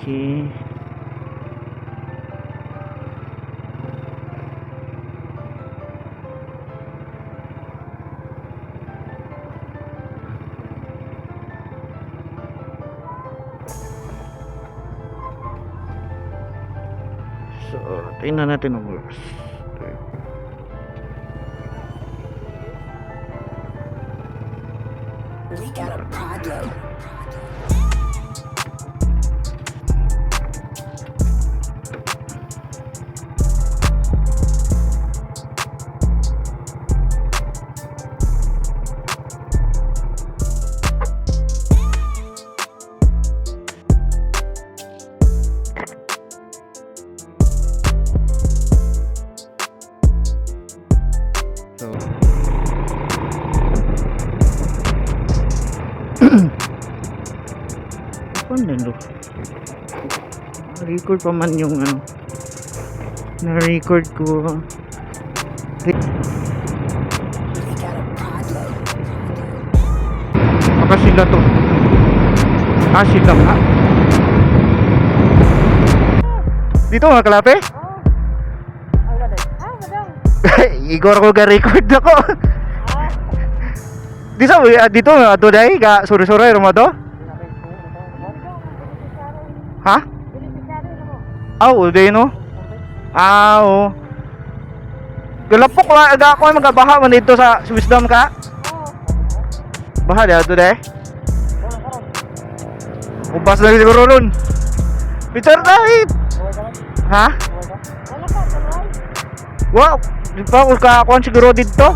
Okay. So, tingnan natin ang oras. We got a problem. So, ano nito? Na-record pa man yung ano. Na-record ko. We got a problem. Baka sila to. Ah, sila nga. Dito mga kalape? Igor ko ga-record ako. Dito today ga sore-sore rumah to? Ha? Ah, uday no? Ah, oo. Galapok wa aga ako magabaha man dito sa Wisdom ka? Baha dia today. Ubas na siguro ron. Picture tayo. Ha? Wow, di pa ko ka siguro dito.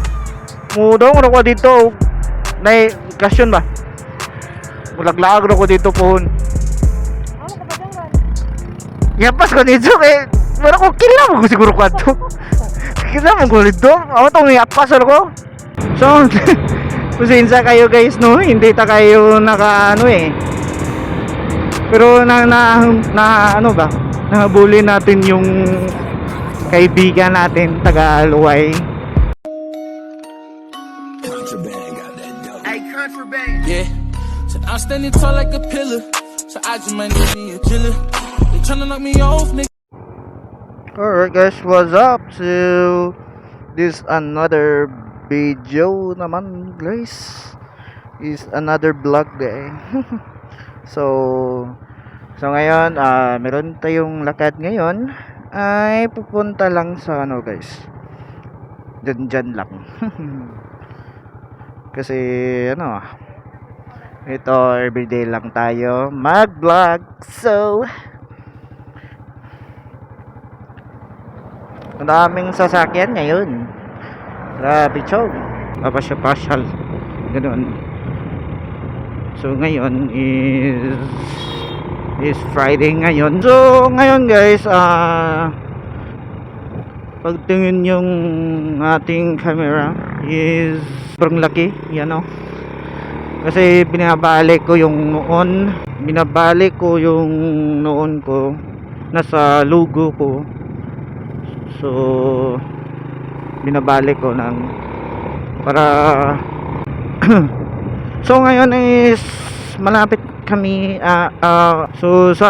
Mudong ko dito. Nay kasyon ba? Bulaglag ko dito pohon. Yapas ko dito kay wala ko kila mo siguro kadto. Kila mo ko dito. Ako tong yapas ko. So, pasensya kayo guys no, hindi ta kayo naka ano eh. Pero na ano ba? Nahabulin natin yung kaibigan natin taga Luway. Hey, contraband. Yeah. So I'm standing tall like a pillar. So I just might need me a chiller. They tryna knock me off, nigga. Alright guys, what's up? So this another video naman guys. Is another vlog day. So ngayon, meron tayong lakad ngayon. Ay pupunta lang sa ano guys. Dyan lang. Kasi ano, ito everyday lang tayo mag-vlog. So ang daming sasakyan ngayon. Grabe chog. Papasyal. Ganoon. So ngayon is Friday ngayon. So ngayon guys, pagtingin yung ating camera is sobrang laki, yan o. Kasi binabalik ko yung noon ko nasa logo ko. So binabalik ko ng para so ngayon is malapit kami so sa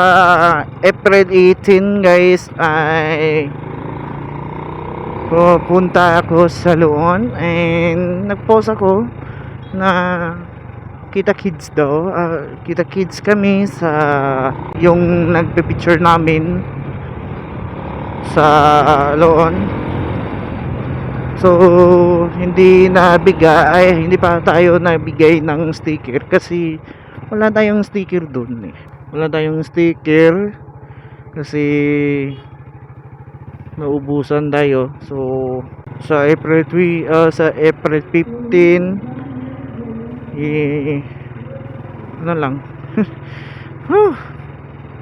April 18 guys ay pupunta ako sa Luon and nag-post ako na kita kids daw, kita kids kami sa yung nagpe-picture namin sa Luon. So hindi pa tayo nabigay ng sticker kasi wala tayong sticker doon eh. Wala tayong sticker kasi naubusan tayo. So sa April 15 ano lang.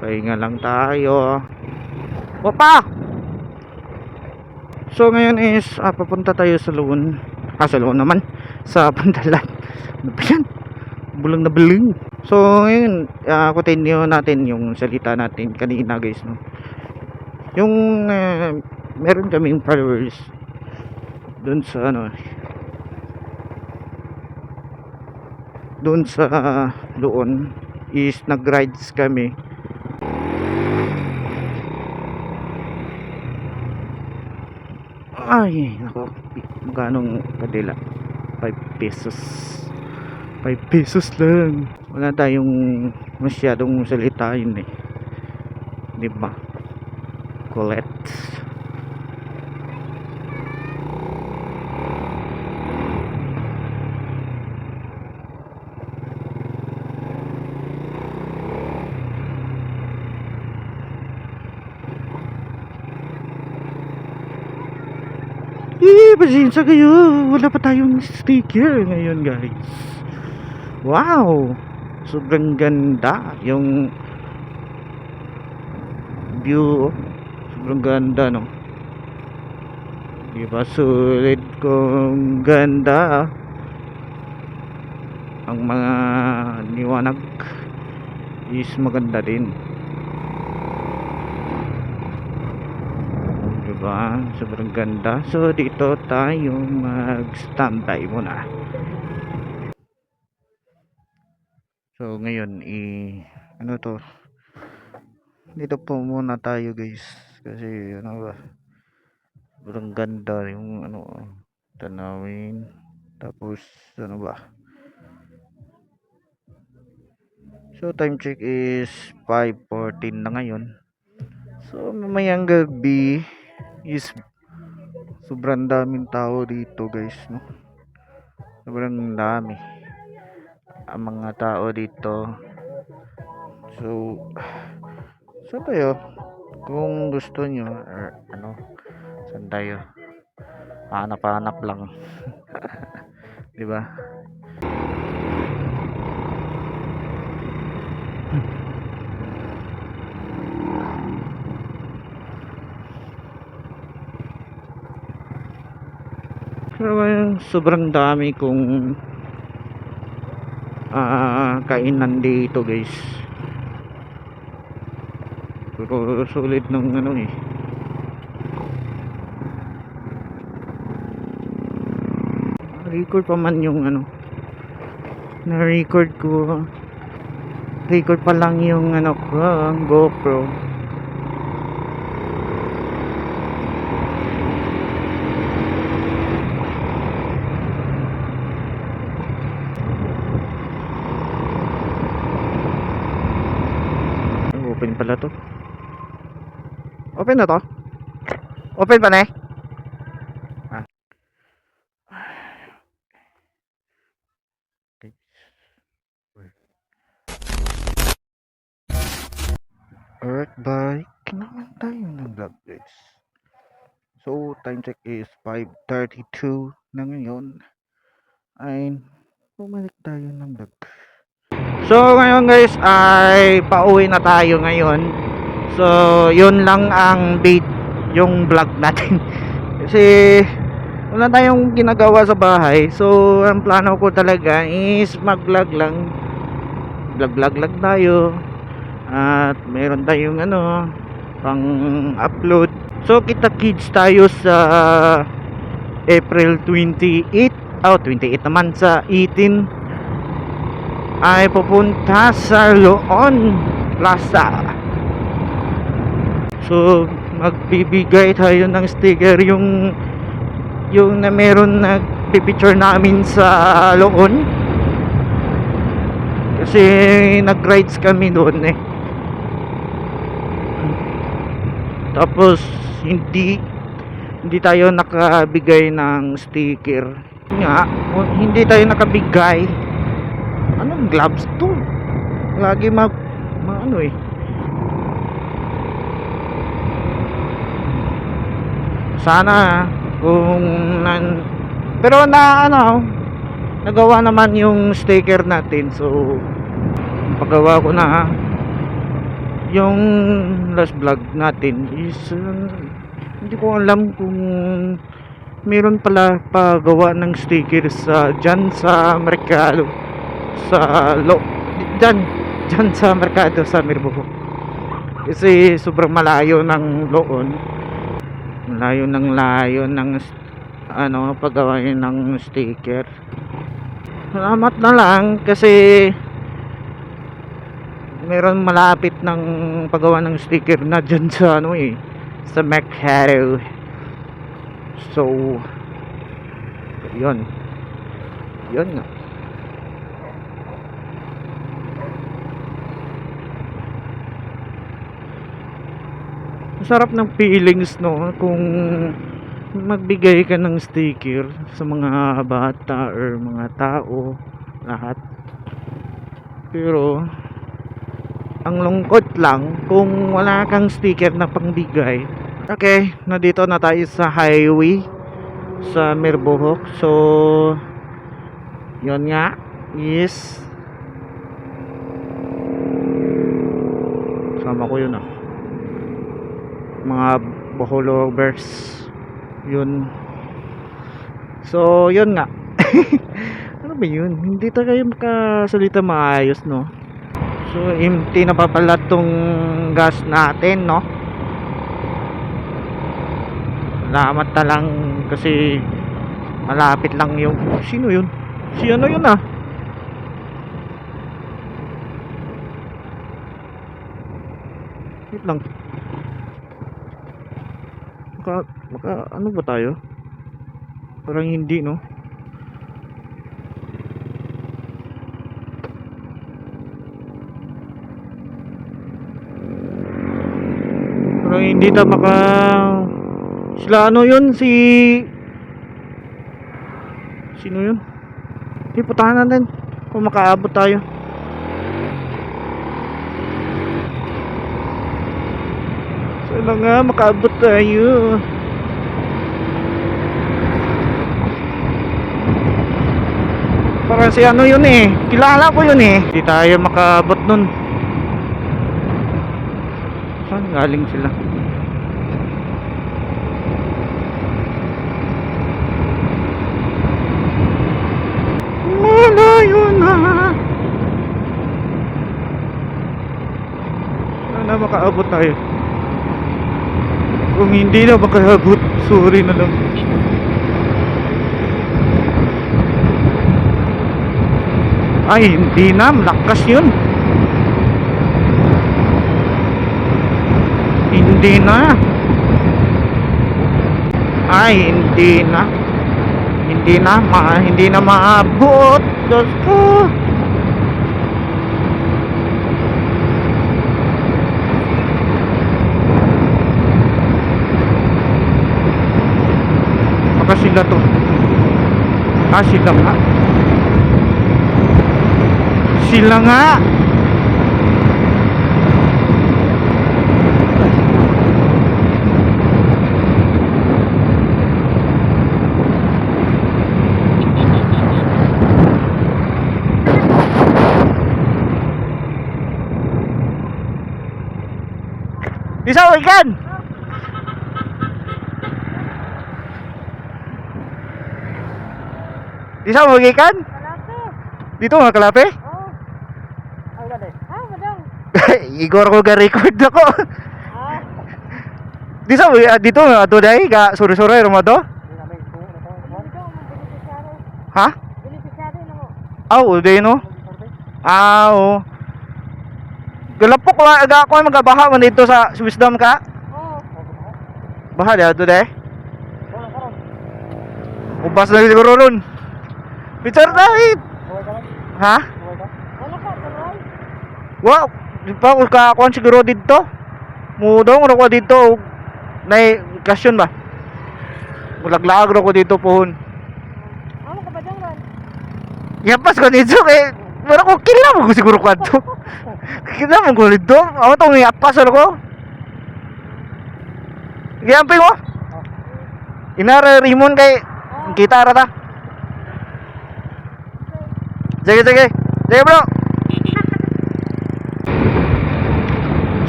Pahinga lang tayo. Opa! So ngayon is papunta tayo sa Luon. Sa Luon naman. Sa Pandalan. Ano ba yan? Bulang na bulang. So ngayon continue natin yung salita natin kanina guys no. Yung meron kaming followers doon sa ano, doon sa Luon is nag-rides kami Ay, nako. Magkano kadila? 5 pesos. 5 pesos lang. Wala tayong masyadong salitain eh. Di ba? Colette. Pasensya kayo. Wala pa tayong sticker ngayon, guys. Wow! Sobrang ganda. Yung view. Sobrang ganda, no? Diba? Sulit kong ganda. Ang mga liwanag is maganda din. Diba? Sobrang ganda. So dito tayo mag-standby muna. So ngayon ano to? Dito po muna tayo, guys. Kasi ano ba? Sobrang ganda yung ano tanawin. Tapos ano ba? So time check is 5:14 na ngayon. So mamayang gabi is sobrang daming tao dito, guys, no? Sobrang dami ang mga tao dito. So tayo kung gusto nyo or ano, saan tayo? Hanap-hanap lang. Di ba? Sobrang dami kong kainan dito, guys. Pero sulit ng ano eh. Record pa man yung ano. Na-record ko. Record pa lang yung ano ko, GoPro. Open pala to. Open na to? Open pa na eh? Ah. Okay. Alright, bike naman tayo ng vlog, guys. So, time check is 5:32 na ngayon. Ay, bumalik tayo ng vlog. So ngayon, guys, ay pauwi na tayo ngayon. So yun lang ang date, yung vlog natin. Kasi wala tayong ginagawa sa bahay. So ang plano ko talaga is mag-vlog lang. Vlog lang tayo. At meron tayong ano pang upload. So kita-kits tayo sa April 28. 28 naman, sa 18 ay pupunta sa Loon Plaza. So magbibigay tayo ng sticker, yung na meron nagpipicture namin sa Loon, kasi nag-rides kami doon eh. Tapos hindi tayo nakabigay ng sticker nga, hindi tayo nakabigay. Anong gloves to? Lagi ano eh. Sana kung pero nagawa naman yung sticker natin. So paggawa ko na yung last vlog natin is hindi ko alam kung meron pala pagawa ng sticker dyan sa merkado, dyan sa merkado sa Mirbuho. Kasi sobrang malayo ng Loon, layo ng paggawa ng sticker. Salamat na lang kasi meron malapit ng paggawa ng sticker na dyan sa ano eh, sa Mercado. So yun nga. Masarap ng feelings, no, kung magbigay ka ng sticker sa mga bata or mga tao, lahat. Pero ang lungkot lang kung wala kang sticker na pangbigay. Okay, nandito na tayo sa highway sa Mirbohok. So yun nga is sama ko yun, mga Bohol lovers yun. So yun nga. Ano ba yun, hindi tayo makasalita maayos, no? So empty na pa pala tong gas natin, no? Salamat na lang kasi malapit lang yung sino yun? Si ano yun, wait lang. Maka ano ba tayo? Parang hindi, no? Parang hindi ta maka sila ano yun, sino yun? Putahan natin kung makaabot tayo. Sana nga makaabot tayo. Parang si ano yun eh, kilala ko yun eh. Hindi tayo makaabot nun. Saan galing sila? Malayo na. Sana makaabot tayo. Kung hindi na makaabot, sorry na lang. Ay, hindi na, malakas yun. Hindi na. Ay, hindi na. Hindi na maabot. Diyos ko. Baka sila to. Sila nga. Sila nga. Bisa ikan. Bisa mo ikan? Dito mga kalape? Igor ko ga-record ako. Dito dito ato dai ga sore-sore rumo to? Ha? Uday no? Oo. Galapok aga ako magabaha man dito sa Wisdom ka? Baha dito dai. Ubas na siguro ron. Picture David. Ha? Wow, di pa ko ka kon siguro dito. Mudong ro ko dito. Nay kasyon ba? Mulaglaag ro ko dito pohon. Ano ka ba dyan, Ron? Yapas ko dito kay pero ko kila mo siguro kwadto. Kila mo ko dito. Ako tong yapas ro ko. Giamping mo? Inara rimon kay kita ra ta. Sige. Sige bro.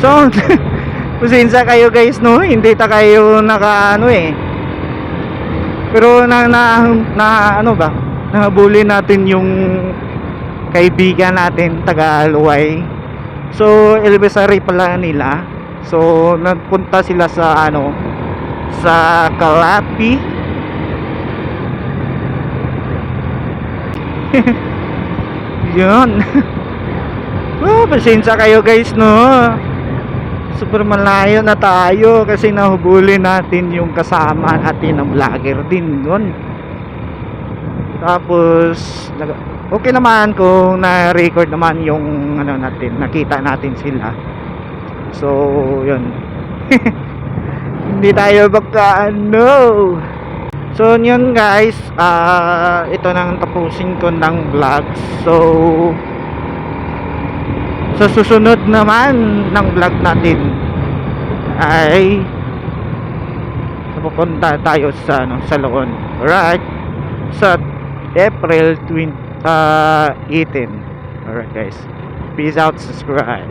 So, pasensya kayo guys, no? Hindi ta kayo naka ano eh. Pero na ano ba? Nahabulin natin yung kaibigan natin taga Luway. So, Elbesari pala nila. So, nagpunta sila sa ano, sa Calapi. Yun. Oh, pasensya kayo guys, no. Super malayo na tayo kasi nahubulin natin yung kasama natin ng vlogger din doon. Tapos okay naman kung na-record naman yung ano natin, nakita natin sila. So, yun. Hindi tayo baka ano. So, yun guys, ito nang tapusin ko ng vlog. So, sa susunod naman ng vlog natin ay pupunta tayo sa ano, sa Loon. Alright. Sa April 18. Alright guys. Peace out, subscribe.